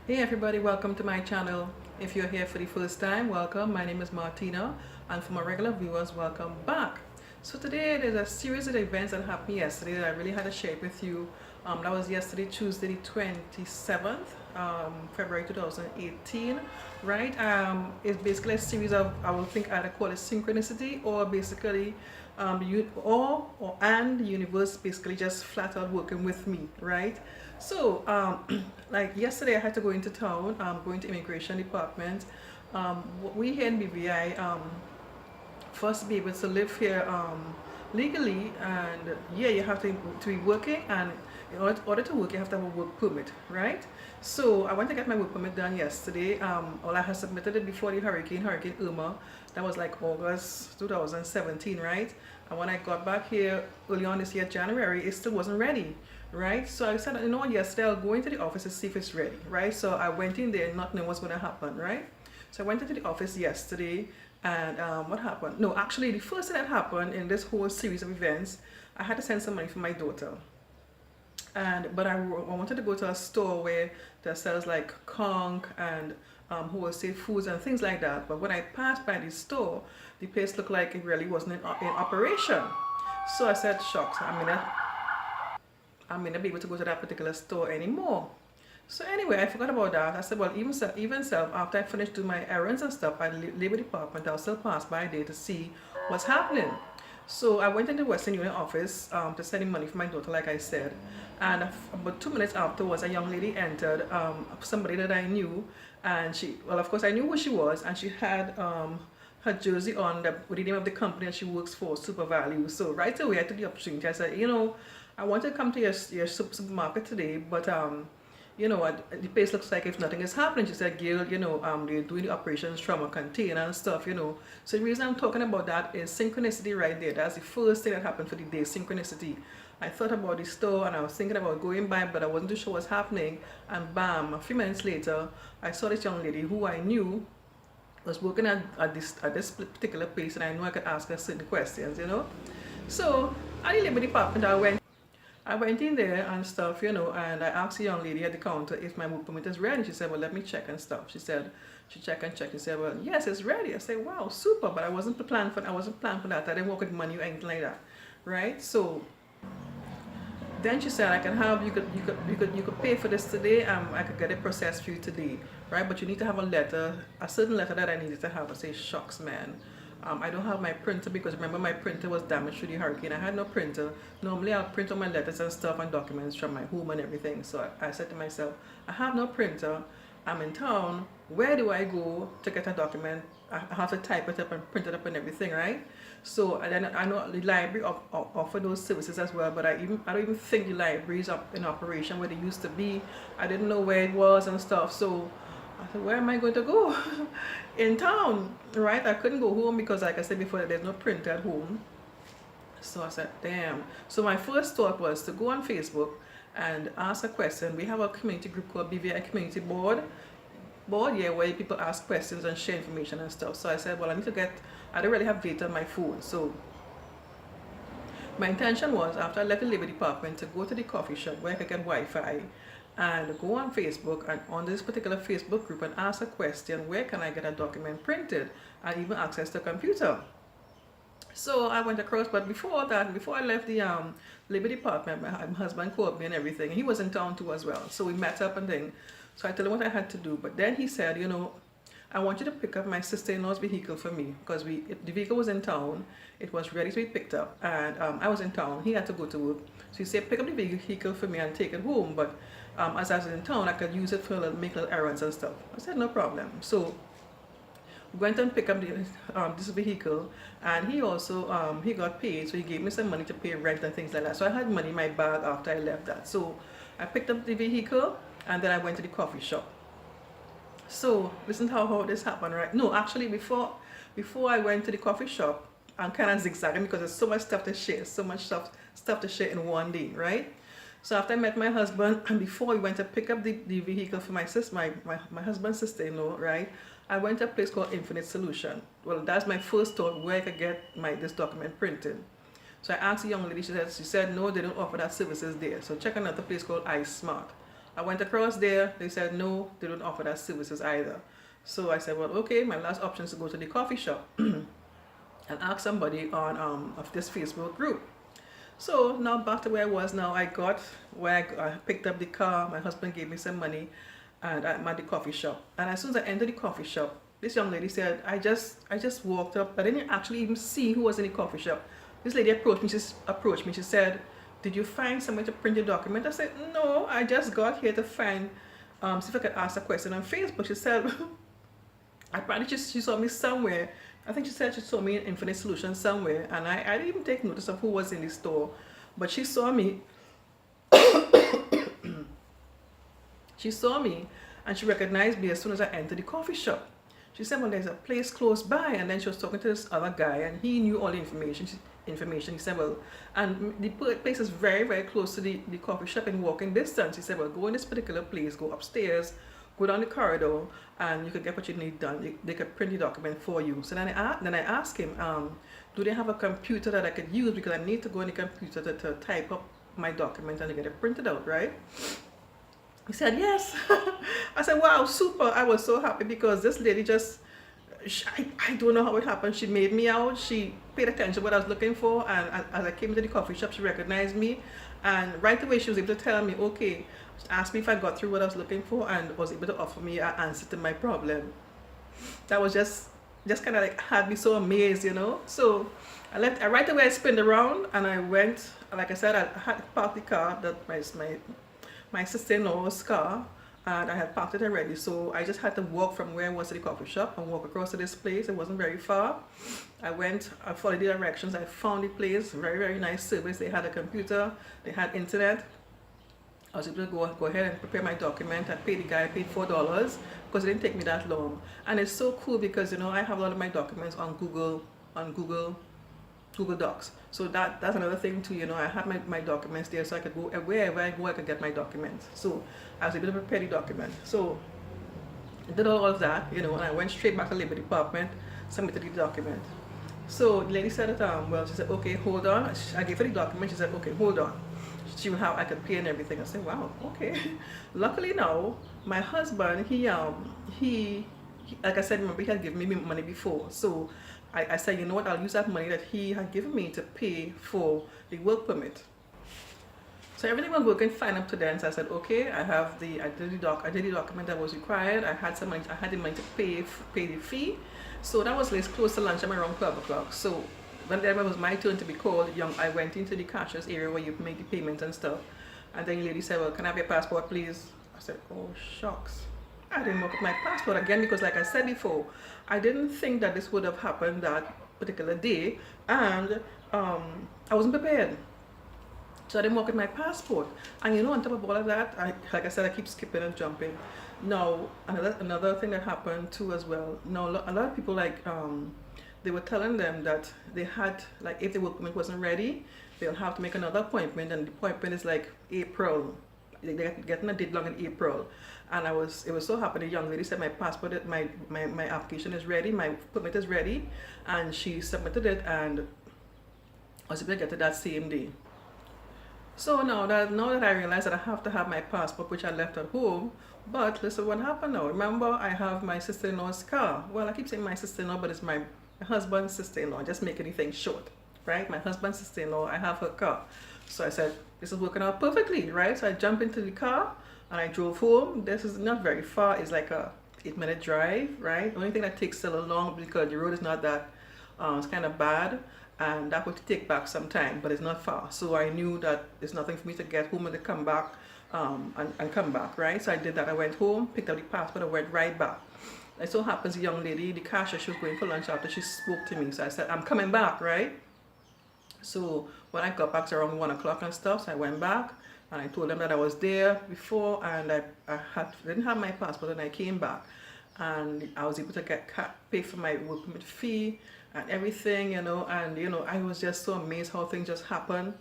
Hey everybody, welcome to my channel. If you're here for the first time, welcome. My name is Martina, and for my regular viewers, welcome back. So today there's a series of events that happened yesterday that I really had to share it with you. That was yesterday, Tuesday the 27th, February 2018, right? It's basically a series of, I would think either call it synchronicity, or basically the universe basically just flat out working with me, right? So like yesterday I had to go into town, going to immigration department. We here in BVI, first to be able to live here legally, and yeah, you have to be working, and in order to work you have to have a work permit, right? So I went to get my work permit done yesterday. Well, I had submitted it before the hurricane Irma. That was like August 2017, right? And when I got back here early on this year, January, it still wasn't ready, right? So I said, you know what, yesterday I'll go into the office to see if it's ready, right? So I went in there not knowing what's going to happen, right? So I went into the office yesterday, and what happened? No, actually, the first thing that happened in this whole series of events, I had to send some money for my daughter. But I wanted to go to a store where that sells like conch and wholesale foods and things like that. But when I passed by the store, the place looked like it really wasn't in operation. So I said, shucks, I may not be able to go to that particular store anymore. So anyway, I forgot about that. I said, well, even so, after I finished doing my errands and stuff at the Labor Department, I'll still pass by there to see what's happening. So I went into the Western Union office to send in money for my daughter, like I said. And about 2 minutes afterwards, a young lady entered, somebody that I knew. And well, of course, I knew who she was. And she had her jersey on with the name of the company that she works for, Super Value. So right away, I took the opportunity. I said, you know, I want to come to your supermarket today, but you know, the place looks like if nothing is happening. She said, Gail, you know, they're doing the operations from a container and stuff, you know. So the reason I'm talking about that is synchronicity right there. That's the first thing that happened for the day, synchronicity. I thought about the store and I was thinking about going by, but I wasn't too sure what's happening. And bam, a few minutes later, I saw this young lady who I knew was working at this particular place, and I knew I could ask her certain questions, you know. So at the Labor Department, I went in there and stuff, you know, and I asked the young lady at the counter if my work permit is ready. She said, well, let me check and stuff. She said, she checked and checked. She said, well, yes, it's ready. I said, wow, super, but I wasn't planning for that. I didn't work with money or anything like that, right? So then she said, I can have you could pay for this today. I could get it processed for you today, right? But you need to have a certain letter that I needed to have. I say, shucks, man. I don't have my printer because remember my printer was damaged through the hurricane. I had no printer. Normally I'll print all my letters and stuff and documents from my home and everything. So I said to myself, I have no printer. I'm in town. Where do I go to get a document? I have to type it up and print it up and everything, right? So and then I know the library offer those services as well, but I don't even think the library is up in operation where they used to be. I didn't know where it was and stuff. So I said, where am I going to go? In town, right? I couldn't go home because, like I said before, there's no printer at home. So I said, damn. So my first thought was to go on Facebook and ask a question. We have a community group called BVI Community Board, yeah, where people ask questions and share information and stuff. So I said, well, I don't really have data on my phone. So my intention was, after I left the Labor Department, to go to the coffee shop where I could get Wi-Fi and go on Facebook and on this particular Facebook group and ask a question, where can I get a document printed and even access to a computer. So I went across, but before I left the Labor Department, my husband called me and everything. He was in town too as well. So we met up and thing. So I told him what I had to do. But then he said, you know, I want you to pick up my sister-in-law's vehicle for me because the vehicle was in town. It was ready to be picked up, and I was in town. He had to go to work. So he said, pick up the vehicle for me and take it home. But as I was in town, I could use it for make little errands and stuff. I said, no problem. So we went and picked up this vehicle, and he also he got paid, so he gave me some money to pay rent and things like that. So I had money in my bag after I left that. So I picked up the vehicle, and then I went to the coffee shop. So listen to how this happened, right? No, actually before I went to the coffee shop, I'm kind of zigzagging because there's so much stuff to share, so much stuff to share in one day, right? So after I met my husband, and before we went to pick up the vehicle for my husband's sister-in-law, right? I went to a place called Infinite Solution. Well, that's my first thought where I could get this document printed. So I asked the young lady, she said no, they don't offer that services there. So check another place called Ismart. I went across there. They said no, they don't offer that services either. So I said, well, okay, my last option is to go to the coffee shop and ask somebody on of this Facebook group. So now back to where I was now. I got where I picked up the car. My husband gave me some money, and I'm at the coffee shop. And as soon as I entered the coffee shop, this young lady said, I just walked up. I didn't actually even see who was in the coffee shop. This lady approached me. She said, did you find somewhere to print your document? I said, no, I just got here to find, see if I could ask a question on Facebook. She said, she saw me somewhere. I think she said she saw me in Infinite Solutions somewhere, and I didn't even take notice of who was in the store. But she saw me. She saw me, and she recognized me as soon as I entered the coffee shop. She said, well, there's a place close by, and then she was talking to this other guy, and he knew all the information. He said, well, and the place is very, very close to the coffee shop in walking distance. He said, well, go in this particular place, go upstairs, go down the corridor, and you could get what you need done. They could print the document for you. So then I asked him, do they have a computer that I could use, because I need to go in the computer to type up my document and to get it printed out, right? He said, yes. I said, wow, super. I was so happy because this lady just, I don't know how it happened. She made me out. She paid attention to what I was looking for. And as I came into the coffee shop, she recognized me. And right away, she was able to tell me, okay, she asked me if I got through what I was looking for, and was able to offer me an answer to my problem. That was just kind of like had me so amazed, you know. So right away I spun around and I went, like I said, I had parked the car, that my sister-in-law's car, and I had parked it already. So I just had to walk from where I was to the coffee shop and walk across to this place. It wasn't very far. I followed the directions. I found the place. Very, very nice service. They had a computer. They had internet. I was able to go ahead and prepare my document. I paid the guy, I paid $4 because it didn't take me that long. And it's so cool because, you know, I have a lot of my documents on Google Docs. So that's another thing too, you know. I had my documents there, so I could go wherever I go, I could get my documents. So I was able to prepare the document. So I did all of that, you know, and I went straight back to the Labor Department, submitted the document. So the lady said that, well, she said, okay, hold on. I gave her the document. She said, okay, hold on. She would have, I could pay and everything. I said, wow, okay. Luckily now, my husband, he like I said, remember, he had given me money before. So I said, you know what, I'll use that money that he had given me to pay for the work permit. So everything was working fine up to then. So I said, okay, I did the document that was required. I had the money to pay the fee. So that was close to lunchtime, around 12 o'clock. So when it was my turn to be called, I went into the cashier's area where you make the payments and stuff. And then the lady said, well, can I have your passport, please? I said, oh, shucks. I didn't look at my passport again because, like I said before, I didn't think that this would have happened that particular day, and I wasn't prepared. So I didn't look at my passport. And you know, on top of all of that, like I said, I keep skipping and jumping. Now, another thing that happened too as well. Now, a lot of people, like, they were telling them that they had, like, if the work permit wasn't ready, they'll have to make another appointment, and the appointment is like April. They're getting a deadline in April. And it was so happy. The young lady said my passport, my application is ready, my permit is ready, and she submitted it, and I was able to get it that same day. So now that I realize that I have to have my passport, which I left at home, but listen what happened now. Remember, I have my sister-in-law's car. Well, I keep saying my sister-in-law, but it's my husband's sister-in-law. Just make anything short, right? My husband's sister-in-law, I have her car. So I said, this is working out perfectly, right? So I jumped into the car and I drove home. This is not very far. It's like a 8-minute drive, right? The only thing that takes a little long because the road is not that, it's kind of bad, and that would take back some time, but it's not far. So I knew that it's nothing for me to get home and to come back, and come back, right? So I did that. I went home, picked up the passport, I went right back. It so happens the young lady, the cashier, she was going for lunch after she spoke to me. So I said, I'm coming back, right? So when I got back, around 1 o'clock and stuff, so I went back and I told them that I was there before, and I didn't have my passport, and I came back and I was able to pay for my work permit fee and everything, you know. And you know, I was just so amazed how things just happened,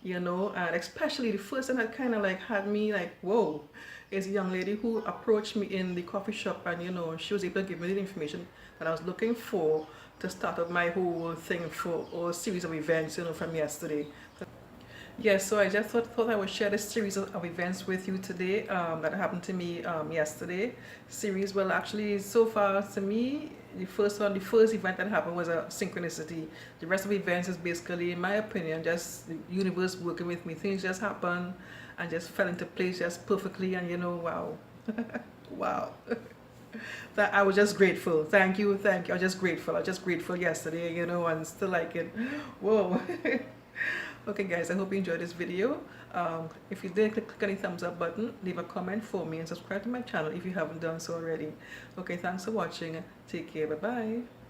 you know. And especially the first thing that kind of like had me like, whoa, is a young lady who approached me in the coffee shop, and you know, she was able to give me the information that I was looking for to start up my whole thing for a series of events, you know, from yesterday. Yes, so I just thought I would share this series of events with you today that happened to me yesterday. Series, well, actually, so far to me, the first event that happened was a synchronicity. The rest of the events is basically, in my opinion, just the universe working with me. Things just happen and just fell into place just perfectly, and wow, wow. That I was just grateful. Thank you, thank you. I was just grateful. I was just grateful yesterday, and still like it. Whoa. Okay guys, I hope you enjoyed this video. If you did, click on the thumbs up button, leave a comment for me, and subscribe to my channel if you haven't done so already. Okay, thanks for watching. Take care. Bye bye.